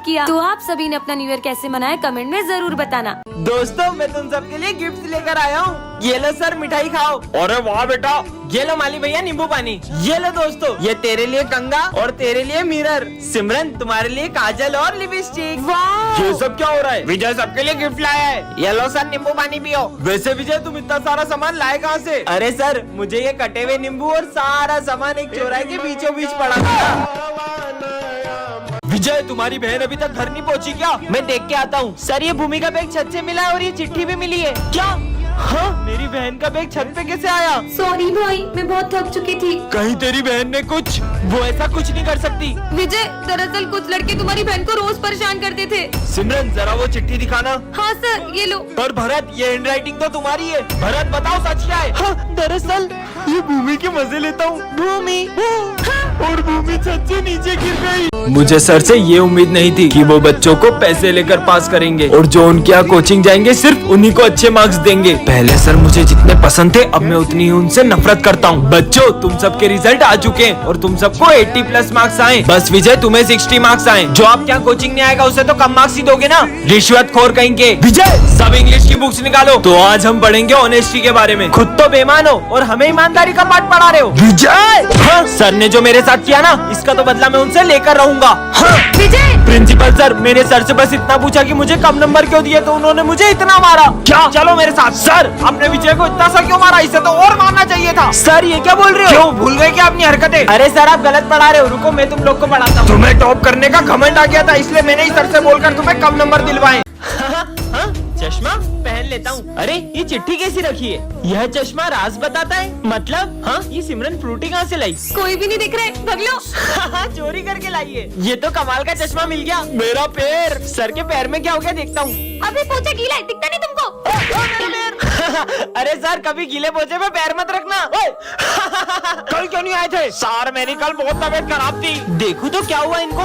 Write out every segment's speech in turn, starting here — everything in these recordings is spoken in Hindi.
किया। तो आप सभी ने अपना न्यू ईयर कैसे मनाया कमेंट में जरूर बताना। दोस्तों मैं तुम सबके लिए गिफ्ट लेकर आया हूँ। ये लो सर मिठाई खाओ। अरे वाह बेटा। ये लो माली भैया नींबू पानी। ये लो दोस्तों ये तेरे लिए कंगा और तेरे लिए मिरर। सिमरन तुम्हारे लिए काजल और लिपस्टिक। ये सब क्या हो रहा है? विजय सबके लिए गिफ्ट लाया है। ये लो सर नींबू पानी पियो। वैसे विजय तुम इतना सारा सामान लाए कहाँ से? अरे सर मुझे ये कटे हुए नींबू और सारा सामान एक चौराहे के बीचों बीच पड़ा था। विजय तुम्हारी बहन अभी तक घर नहीं पहुंची क्या? मैं देख के आता हूँ। सर ये भूमि का बैग छत से मिला है और ये चिट्ठी भी मिली है। क्या? हाँ मेरी बहन का बैग छत पे कैसे आया? सॉरी भाई मैं बहुत थक चुकी थी। कहीं तेरी बहन ने कुछ? वो ऐसा कुछ नहीं कर सकती। विजय दरअसल कुछ लड़के तुम्हारी बहन को रोज परेशान करते थे। सिमरन जरा वो चिट्ठी दिखाना। हाँ सर ये लो। पर भरत ये हैंडराइटिंग तो तुम्हारी है। भरत बताओ सच क्या है? हाँ, दरअसल ये भूमि के मजे लेता हूँ। भूमि और भूमि छत से नीचे गिर गई। मुझे सर से ये उम्मीद नहीं थी कि वो बच्चों को पैसे लेकर पास करेंगे और जो उनके यहाँ कोचिंग जाएंगे सिर्फ उन्हीं को अच्छे मार्क्स देंगे। पहले सर मुझे जितने पसंद थे अब मैं उतनी ही उनसे नफरत करता हूँ। बच्चों तुम सबके रिजल्ट आ चुके हैं और तुम सबको 80+ मार्क्स आए। बस विजय तुम्हें 60 मार्क्स आए। जो आप यहाँ कोचिंग नहीं आएगा उसे तो कम मार्क्स ही दोगे ना? रिश्वत खोर कहेंगे। विजय सब इंग्लिश की बुक्स निकालो। तो आज हम पढ़ेंगे ऑनेस्टी के बारे में। खुद तो बेईमान हो और हमें ईमानदारी का पाठ पढ़ा रहे हो। विजय हाँ सर ने जो मेरे साथ किया ना इसका तो बदला मैं उनसे लेकर रहूंगा। हाँ विजय प्रिंसिपल सर मैंने सर से बस इतना पूछा कि मुझे कम नंबर क्यों दिए तो उन्होंने मुझे इतना मारा। क्या? चलो मेरे साथ। सर आपने विजय को इतना सा क्यों मारा? इसे तो और मारना चाहिए था। सर ये क्या बोल रहे हो? क्यों भूल गए क्या अपनी हरकतें? अरे सर आप गलत पढ़ा रहे हो। रुको मैं तुम लोग को पढ़ाता हूँ। तुम्हें टॉप करने का घमंड आ गया था इसलिए मैंने ही सर से बोलकर तुम्हें कम नंबर दिलवाए। चश्मा पहन लेता हूँ। अरे ये चिट्ठी कैसी रखी है? यह चश्मा राज बताता है। मतलब हाँ ये सिमरन फ्रूटी कहाँ से लाई? कोई भी नहीं दिख रहा है भाग लो। चोरी करके लाई है। ये तो कमाल का चश्मा मिल गया। मेरा पैर। सर के पैर में क्या हो गया देखता हूँ। अभी पोछा गीला है दिखता नहीं तुमको? अरे सर कभी गीले पोछे पे पैर मत रखना। कल क्यों नहीं आए थे? सर मेरी कल बहुत तबीयत खराब थी। देखूं तो क्या हुआ इनको?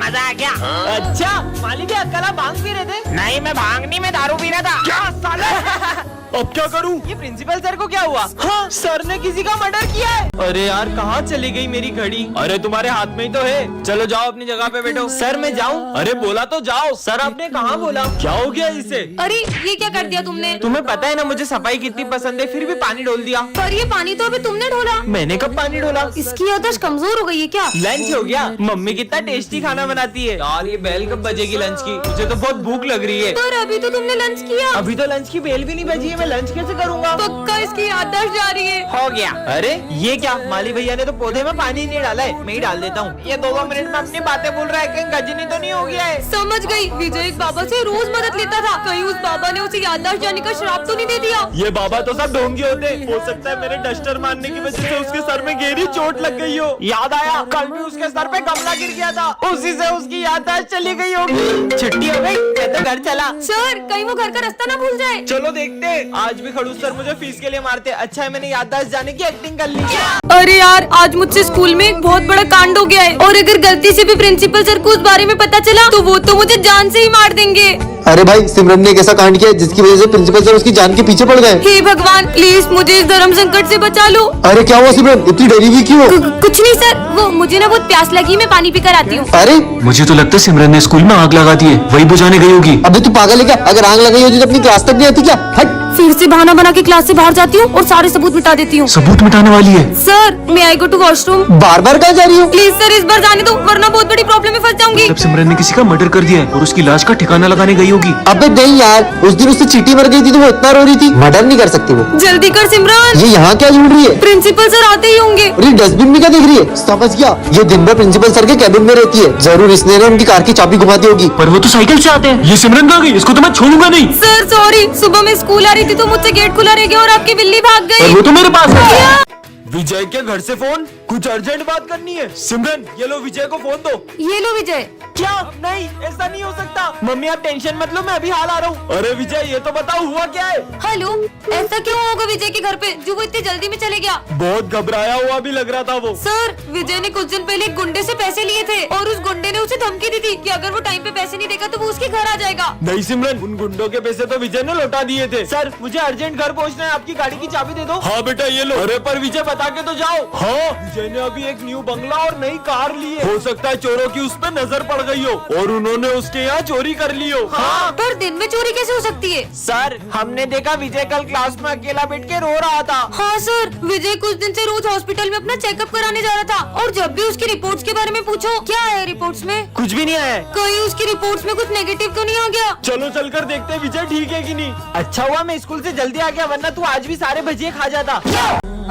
मजा आ गया। अच्छा मालिक कल आप भांग पी रहे थे? नहीं मैं भांग नहीं मैं दारू पी रहा था। क्या साले? अब क्या करूं? ये प्रिंसिपल सर को क्या हुआ? हाँ सर ने किसी का मर्डर किया है। अरे यार कहाँ चली गई मेरी घड़ी? अरे तुम्हारे हाथ में ही तो है। चलो जाओ अपनी जगह पे बैठो। सर मैं जाऊँ? अरे बोला तो जाओ। सर आपने कहाँ बोला? क्या हो गया इसे? अरे ये क्या कर दिया तुमने? तुम्हें पता है ना मुझे सफाई कितनी पसंद है फिर भी पानी डोल दिया। पर ये पानी तो अभी तुमने ढोला। मैंने कब पानी डोला? इसकी याददाश्त कमजोर हो गई है क्या? लंच हो गया। मम्मी कितना टेस्टी खाना बनाती है। यार ये बेल कब बजेगी लंच की? मुझे तो बहुत भूख लग रही है। पर अभी तो तुमने लंच किया। अभी तो लंच की बेल भी नहीं बजी है। मैं लंच कैसे करूँगा? पक्का इसकी याददाश्त जा रही है। हो गया। अरे ये क्या? माली भैया ने तो पौधे में पानी नहीं डाला है। मैं ही डाल देता हूँ। ये 2 मिनट में अपनी बातें बोल रहा है कहीं गजनी तो नहीं हो गया है? समझ गई। विजय एक बाबा से रोज मदद लेता था। कहीं उस बाबा ने उसे याददाश्त जाने का श्राप तो नहीं दे दिया? ये बाबा तो सब ढोंगी होते। हो सकता है मेरे डस्टर मारने की वजह से उसके सर में गहरी चोट लग गई हो। याद आया कल भी उसके सर पे गमला गिर गया था। उसी से उसकी याददाश्त चली गई होगी। छुट्टी हो गई मैं तो घर चला। सर कहीं वो घर का रास्ता ना भूल जाए। चलो देखते। आज भी खड़ूस सर मुझे फीस के लिए मारते। अच्छा है मैंने याददाश्त जाने की एक्टिंग कर ली। अरे यार आज मुझसे स्कूल में एक बहुत बड़ा कांड हो गया है और अगर गलती से भी प्रिंसिपल सर को उस बारे में पता चला तो वो तो मुझे जान से ही मार देंगे। अरे भाई सिमरन ने एक ऐसा कांड किया जिसकी वजह से प्रिंसिपल सर उसकी जान के पीछे पड़ गए। हे भगवान प्लीज मुझे इस धर्म संकट से बचा लो। अरे क्या हुआ सिमरन? इतनी डरी हुई क्यों? कुछ नहीं सर वो मुझे ना बहुत प्यास लगी मैं पानी पीकर आती हूँ। अरे मुझे तो लगता है सिमरन ने स्कूल में आग लगा दी है। वही बुझाने गई होगी। अबे तू पागल है क्या? अगर आग लगाई होती तो अपनी क्लास तक नहीं आती क्या? हट। फिर से बहाना बना के क्लास से बाहर जाती हूँ और सारे सबूत मिटा देती हूँ। सबूत मिटाने वाली है? सर मैं आई गो टू वॉशरूम। बार बार कहाँ जा रही हो? प्लीज सर इस बार जाने दो वरना बहुत बड़ी प्रॉब्लम में फंस जाऊंगी। तब सिमरन ने किसी का मर्डर कर दिया है और उसकी लाश का ठिकाना लगाने गई होगी। अबे नहीं यार उस दिन उससे चींटी मर गई थी तो वो इतना रो रही थी। मर्डर नहीं कर सकती वो। जल्दी कर सिमरन। ये यहाँ क्या ढूंढ रही है? प्रिंसिपल सर आते ही होंगे। अरे डस्टबिन में क्या देख रही है? समझ गया ये दिन भर प्रिंसिपल सर के कैबिन में रहती है। जरूर इसने ना उनकी कार की चाबी घुमा दी होगी। पर वो तो साइकिल से आते हैं। ये सिमरन कहाँ गई? इसको तो मैं छोड़ूंगा नहीं। सर सॉरी सुबह मैं स्कूल आ रही थी तो मुझसे गेट खुला रह गया और आपकी बिल्ली भाग पर गई। वो तो मेरे पास है। विजय के घर से फोन। कुछ अर्जेंट बात करनी है। सिमरन ये लो विजय को फोन दो। ये लो विजय। क्या? नहीं ऐसा नहीं हो सकता। मम्मी आप टेंशन मत लो मैं अभी हाल आ रहा हूँ। अरे विजय ये तो बताओ हुआ क्या है? हेलो ऐसा क्यों होगा विजय के घर पे जो वो इतनी जल्दी में चले गया? बहुत घबराया हुआ भी लग रहा था वो। सर विजय ने कुछ दिन पहले एक गुंडे से पैसे लिए थे और उस गुंडे ने उसे धमकी दी थी कि अगर वो टाइम पे पैसे नहीं देगा तो वो उसके घर आ जाएगा। नहीं सिमरन उन गुंडों के पैसे तो विजय ने लौटा दिए थे। सर मुझे अर्जेंट घर पहुँचना है। आपकी गाड़ी की चाबी दे दो। हाँ बेटा ये लो। अरे पर विजय बता के तो जाओ। हाँ विजय विजय ने अभी एक न्यू बंगला और नई कार ली है। हो सकता है चोरों की उस पर नजर पड़ गई हो और उन्होंने उसके यहाँ चोरी कर ली हो। हाँ, पर दिन में चोरी कैसे हो सकती है? सर, हमने देखा विजय कल क्लास में अकेला बैठ के रो रहा था। हाँ सर, विजय कुछ दिन से रोज हॉस्पिटल में अपना चेकअप कराने जा रहा था और जब भी उसकी रिपोर्ट्स के बारे में पूछो, क्या है रिपोर्ट्स में? कुछ भी नहीं आया। कहीं उसकी रिपोर्ट्स में कुछ नेगेटिव तो नहीं आ गया? चलो चलकर देखते हैं विजय ठीक है कि नहीं। अच्छा हुआ मैं स्कूल से जल्दी आ गया, वरना तू आज भी सारे भजिए खा जाता।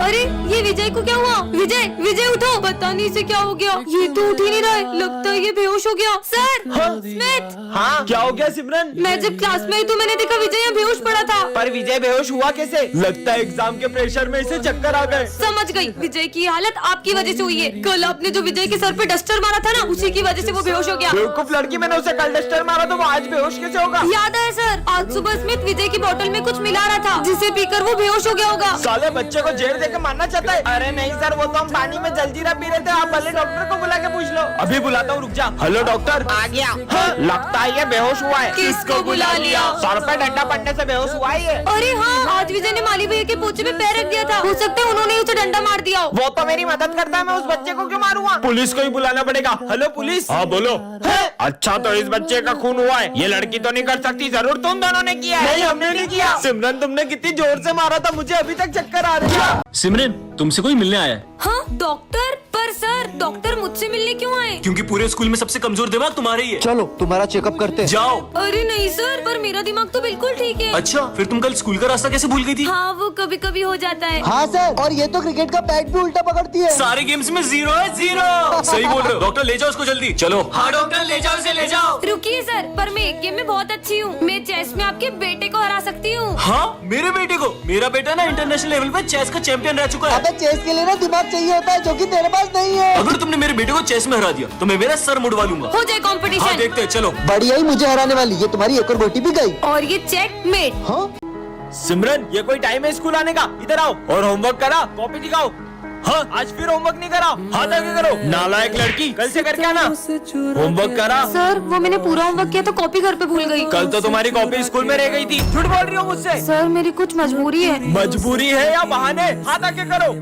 अरे ये विजय को क्या हुआ? विजय विजय उठो, पता नहीं इसे क्या हो गया, ये तो उठ ही नहीं रहा है, लगता है ये बेहोश हो गया। Sir, Smith. हाँ, क्या हो गया सिमरन? मैं जब क्लास में आई तो मैंने देखा विजय यहाँ बेहोश पड़ा था। पर विजय बेहोश हुआ कैसे? लगता है एग्जाम के प्रेशर में इसे चक्कर आ गए। समझ गई, विजय की हालत आपकी वजह से हुई है। कल आपने जो विजय के सर पे डस्टर मारा था ना, उसी की वजह से वो बेहोश हो गया। बेवकूफ लड़की, मैंने उसे कल डस्टर मारा तो वो आज बेहोश कैसे होगा? याद है सर, आज सुबह स्मिथ विजय की बोतल में कुछ मिला रहा था जिसे पीकर वो बेहोश हो गया होगा। साले बच्चे को जेल देकर मारना चाहता है। अरे नहीं सर, वो तो हम पानी में जलजीरा पी रहे थे। आप भले डॉक्टर को बुला के पूछ लो। अभी बुलाता हूँ, रुक जा। Hello doctor. आ गया। हाँ, लगता है ये बेहोश हुआ है। किसको बुला लिया? सर पे डंडा पड़ने से बेहोश हुआ है ये। अरे हाँ, आज विजय ने माली भैया के पोछे में पैर रख दिया था, हो सकता है उन्होंने उसे डंडा मार दिया हो। वो तो मेरी मदद करता है, मैं उस बच्चे को क्यों मारूंगा? पुलिस को ही बुलाना पड़ेगा। Hello police. हाँ बोलो। अच्छा, तो इस बच्चे का खून हुआ है, ये लड़की तो नहीं कर सकती, जरूर तुम दोनों ने किया है। नहीं, हमने नहीं किया। सिमरन, तुमने कितनी जोर से मारा था, मुझे अभी तक चक्कर आ रही है। सिमरन, तुमसे कोई मिलने आया है? हाँ डॉक्टर, पर सर डॉक्टर मुझसे मिलने क्यों आए? क्योंकि पूरे स्कूल में सबसे कमजोर दिमाग तुम्हारा ही है। चलो तुम्हारा चेकअप करते हैं। जाओ। अरे नहीं सर, पर मेरा दिमाग तो बिल्कुल ठीक है। अच्छा, फिर तुम कल स्कूल का रास्ता कैसे भूल गई थी? हाँ, वो कभी कभी हो जाता है। हाँ सर, और ये तो क्रिकेट का बैट भी उल्टा पकड़ती है। सारे गेम्स में 0 है 0। सही बोल रहे हो। डॉक्टर ले जाओ उसको जल्दी। चलो। हाँ डॉक्टर, ले जाओ इसे, ले जाओ। रुकिए सर, पर मैं एक गेम में बहुत अच्छी हूँ। मैं चेस में आपके बेटे को हरा सकती हूँ। हाँ, मेरे बेटे को? मेरा बेटा ना इंटरनेशनल लेवल पे चेस का चैंपियन रह चुका है। अबे चेस के लिए ना दिमाग चाहिए होता है, जो कि तेरे पास नहीं है। अगर तुमने मेरे बेटे को चेस में हरा दिया तो मैं मेरा सर मुड़वा लूंगा। हो जाए हाँ कंपटीशन। देखते हैं, चलो। बढ़िया ही मुझे हराने वाली, ये तुम्हारी एक और गोटी भी गई। और ये चेकमेट। हाँ सिमरन, ये कोई टाइम है स्कूल आने का? इधर आओ और होमवर्क करा, कॉपी दिखाओ। हाँ, आज फिर होमवर्क नहीं करा, हाथ आगे करो। नालायक लड़की, कल से करके आना। होमवर्क करा। सर, वो मैंने पूरा होमवर्क किया तो कॉपी घर पे भूल गई। कल तो तुम्हारी कॉपी स्कूल में रह गई थी। झूठ बोल रही हो मुझसे। सर, मेरी कुछ मजबूरी है। मजबूरी है या बहाने? हाथ आगे करो।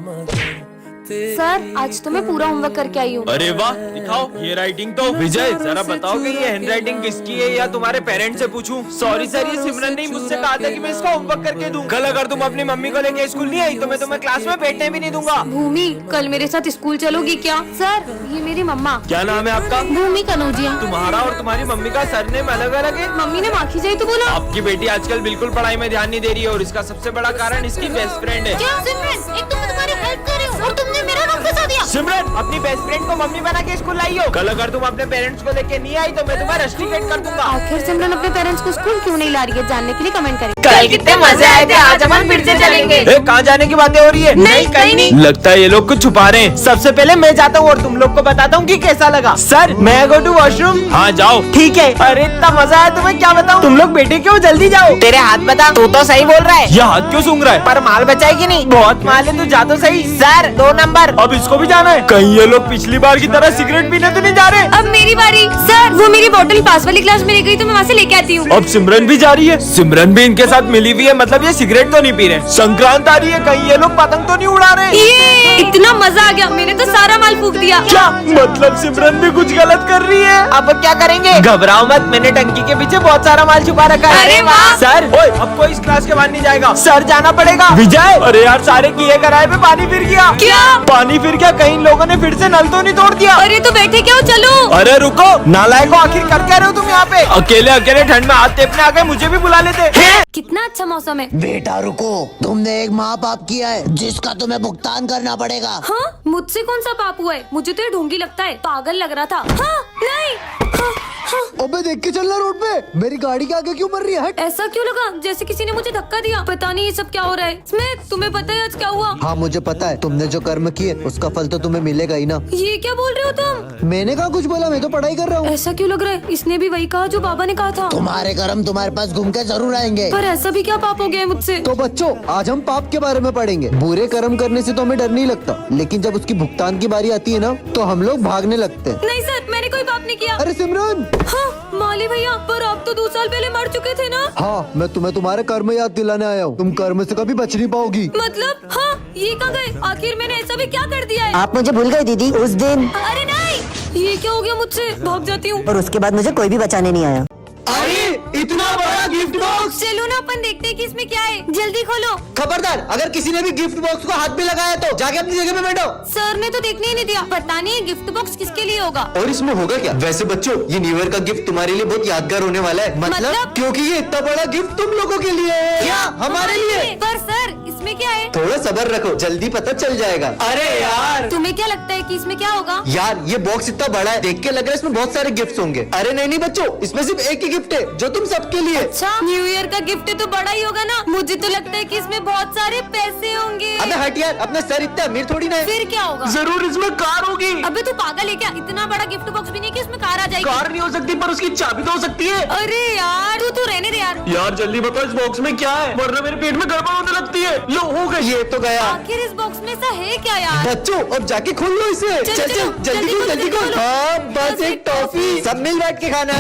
सर, आज तो मैं पूरा होमवर्क करके आई हूँ। अरे वाह, दिखाओ ये राइटिंग तो। विजय, जरा बताओ कि ये हैंडराइटिंग किसकी है, या तुम्हारे पेरेंट्स से पूछूं? सॉरी सर, ये सिमरन ने मुझसे कहा था कि मैं इसका होमवर्क करके दूं। कल अगर तुम अपनी मम्मी को लेके स्कूल नहीं आई तो मैं तुम्हें क्लास में बैठने भी नहीं दूंगा। भूमि, कल मेरे साथ स्कूल चलोगी क्या? सर, ये मेरी मम्मा। क्या नाम है आपका? भूमि कनौजिया। तुम्हारा और तुम्हारी मम्मी का सरनेम अलग अलग है। मम्मी ने माखी जाई तो बोला। आपकी बेटी आजकल बिल्कुल पढ़ाई में ध्यान नहीं दे रही है और इसका सबसे बड़ा कारण इसकी बेस्ट फ्रेंड है। क्या सिमरन, एक तो मैं तुम्हारी हेल्प कर रही हूँ और तुमने मेरा नाम फंसा दिया। सिमरन, अपनी बेस्ट फ्रेंड को मम्मी बना के स्कूल लाई हो। कल अगर तुम अपने पेरेंट्स को लेके नहीं आई तो मैं तुम्हें रस्टिकेट कर दूंगा। आखिर सिमरन अपने पेरेंट्स को स्कूल क्यों नहीं ला रही है, जानने के लिए कमेंट करें। कल कितने मजे आए थे, आज हम फिर से चलेंगे। कहाँ जाने की बातें हो रही है? नहीं, कहीं नहीं। लगता है ये लोग कुछ छुपा रहे हैं। सबसे पहले मैं जाता हूँ और तुम लोग को बताता हूँ कि कैसा लगा। सर, मैं गो टू वॉशरूम। हाँ जाओ। ठीक है। अरे इतना मजा आया, तुम्हें क्या बताऊँ। तुम लोग बेटे क्यों, जल्दी जाओ। तेरे हाथ बता, तू तो सही बोल रहा है। ये हाथ क्यों सूंघ रहा है? पर माल बचाएगी नहीं? बहुत माल है, तू जा तो सही। Sir, 2 number. अब इसको भी जाना है? कहीं ये लोग पिछली बार की तरह सिगरेट पीने तो नहीं जा रहे? अब मेरी बारी। सर, वो मेरी बोतल पास वाली क्लास में रह गई तो मैं वहाँ से लेके आती हूँ। अब सिमरन भी जा रही है। सिमरन भी इनके साथ मिली हुई है, मतलब ये सिगरेट तो नहीं पी रहे। संक्रांत आ रही है, कहीं ये लोग पतंग तो नहीं उड़ा रहे? ये इतना मजा आ गया, मैंने तो सारा माल फूक दिया। क्या मतलब सिमरन भी कुछ गलत कर रही है? अब क्या करेंगे? घबराओ मत, मैंने टंकी के पीछे बहुत सारा माल छुपा रखा है। अरे वाह। सर, ओए, अब कोई इस क्लास के बाहर नहीं जाएगा। सर, जाना पड़ेगा। विजय, अरे यार, सारे किए कराए पे पानी फिर गया। क्या? पानी फिर गया? कहीं लोगों ने फिर से नल तो नहीं तोड़ दिया? अरे तो बैठे क्या हो, चलो। अरे रुको, नालायको, आखिर कर क्या रहे हो तुम यहाँ पे? अकेले अकेले ठंड में हाथ टेपने आ गए, मुझे भी बुला लेते। कितना अच्छा मौसम है। बेटा रुको, तुमने एक माँ बाप किया है जिसका तुम्हें भुगतान करना पड़ेगा। हाँ, मुझसे कौन सा पाप हुआ है? मुझे तो ये ढोंगी लगता है, पागल लग रहा था। हाँ, नहीं। हाँ, हाँ। अबे देख के चलना रोड पे, मेरी गाड़ी के आगे क्यों मर रही है? हट। ऐसा क्यों लगा जैसे किसी ने मुझे धक्का दिया? पता नहीं ये सब क्या हो रहा है। स्मिथ, तुम्हें पता है आज क्या हुआ? हाँ मुझे पता है, तुमने जो कर्म किए उसका फल तो तुम्हें मिलेगा ही ना। ये क्या बोल रहे हो तुम? मैंने कहा कुछ बोला, मैं तो पढ़ाई कर रहा हूँ। ऐसा क्यों लग रहा है? इसने भी वही कहा जो बाबा ने कहा था। तुम्हारे कर्म तुम्हारे पास घूम के जरूर आएंगे। पर ऐसा भी क्या पाप हो गया है मुझसे? तो बच्चों, आज हम पाप के बारे में पढ़ेंगे। बुरे कर्म करने से तो हमें डर नहीं लगता, लेकिन जब उसकी भुगतान की बारी आती है ना, तो हम लोग भागने लगते हैं। नहीं सर, मैंने कोई पाप नहीं किया। अरे सिमरन, हाँ, माली भैया, पर आप तो 2 साल पहले मर चुके थे ना। हाँ, मैं तुम्हें तुम्हारे कर्म याद दिलाने आया हूँ। तुम कर्म से कभी बच नहीं पाओगी। मतलब हाँ, ये कहाँ गए? आखिर मैंने ऐसा भी क्या कर दिया है? आप मुझे भूल गए दीदी उस दिन, अरे नहीं, ये क्या हो गया मुझसे? भाग जाती हूँ। और उसके बाद मुझे कोई भी बचाने नहीं आया। अरे इतना बड़ा गिफ्ट बॉक्स! चलो ना, अपन देखते हैं कि इसमें क्या है। जल्दी खोलो। खबरदार, अगर किसी ने भी गिफ्ट बॉक्स को हाथ में लगाया तो जाके अपनी जगह पे बैठो। सर ने तो देखने ही नहीं दिया। पता नहीं गिफ्ट बॉक्स किसके लिए होगा। और इसमें होगा क्या? वैसे बच्चों, ये न्यू ईयर का गिफ्ट तुम्हारे लिए बहुत यादगार होने वाला है। मतलब? क्योंकि ये इतना बड़ा गिफ्ट तुम लोगों के लिए है। क्या? हमारे लिए? पर सर, इसमें क्या है? थोड़ा सब्र रखो, जल्दी पता चल जाएगा। अरे यार! तुम्हें क्या लगता है कि इसमें क्या होगा? यार, ये बॉक्स इतना बड़ा है, देख के लग रहा है इसमें बहुत सारे गिफ्ट होंगे। अरे नहीं बच्चों, इसमें सिर्फ एक ही गिफ्ट है जो तुम सबके लिए। अच्छा, न्यू ईयर का गिफ्ट तो बड़ा ही होगा ना। मुझे तो लगता है कि इसमें बहुत सारे पैसे होंगे। अबे हट यार, अपना सर इतना अमीर थोड़ी ना है। फिर क्या होगा? जरूर इसमें कार होगी। अबे तू पागल है क्या? इतना बड़ा गिफ्ट बॉक्स भी नहीं कि उसमें कार आ जाएगी। कार नहीं हो सकती, पर उसकी चाबी तो हो सकती है। अरे यार, तू रहने दे यार। यार जल्दी बताओ इस बॉक्स में क्या है, वरना मेरे पेट में गड़बड़ होने लगती है। लो हो गई। ये तो गया। आखिर इस बॉक्स में ऐसा है क्या यार? बच्चों, अब जाके खोल लो इसे। चलो, जल्दी खोल, जल्दी खोल। खोलो। हाँ, बस एक टॉफी। सब मिल बैठ के खाना।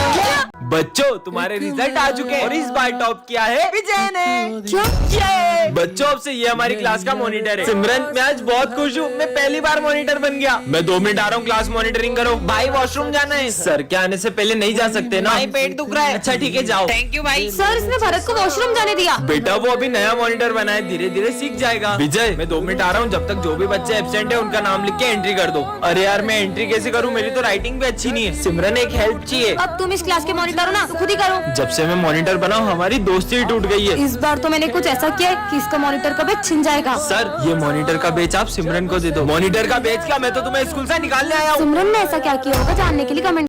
बच्चों, तुम्हारे रिजल्ट आ चुके हैं और इस बार टॉप किया है विजय ने। क्या? ये बच्चों, अब से ये हमारी क्लास का मॉनिटर है। सिमरन, मैं आज बहुत खुश हूँ, मैं पहली बार मॉनिटर बन गया। मैं 2 मिनट आ रहा हूँ, क्लास मॉनिटरिंग करो। भाई वॉशरूम जाना है। सर के आने से पहले नहीं जा सकते ना? भाई पेट दुख रहा है। अच्छा ठीक है, जाओ। थैंक यू भाई। सर, इसने भरत को वॉशरूम जाने दिया। बेटा वो अभी नया मॉनिटर बना है, धीरे धीरे सीख जाएगा। विजय, मैं 2 मिनट आ रहा हूँ, जब तक जो भी बच्चे एब्सेंट है उनका नाम लिख के एंट्री कर दो। अरे यार, मैं एंट्री कैसे करूँ? मेरी तो राइटिंग भी अच्छी नहीं है। सिमरन, एक हेल्प चाहिए। अब तुम इस क्लास के मॉनिटर हो ना, तो खुद ही करो। जब से मैं मॉनिटर बना हूँ, हमारी दोस्ती ही टूट गई है। इस बार तो मैंने कुछ ऐसा किया है कि इसका मॉनिटर का बैच छिन जाएगा। सर, ये मॉनिटर का बेच आप सिमरन को दे दो। मॉनिटर का बेच क्या? मैं तो तुम्हें स्कूल से निकालने आया हूँ। सिमरन ने ऐसा क्या किया होगा जानने के लिए कमेंट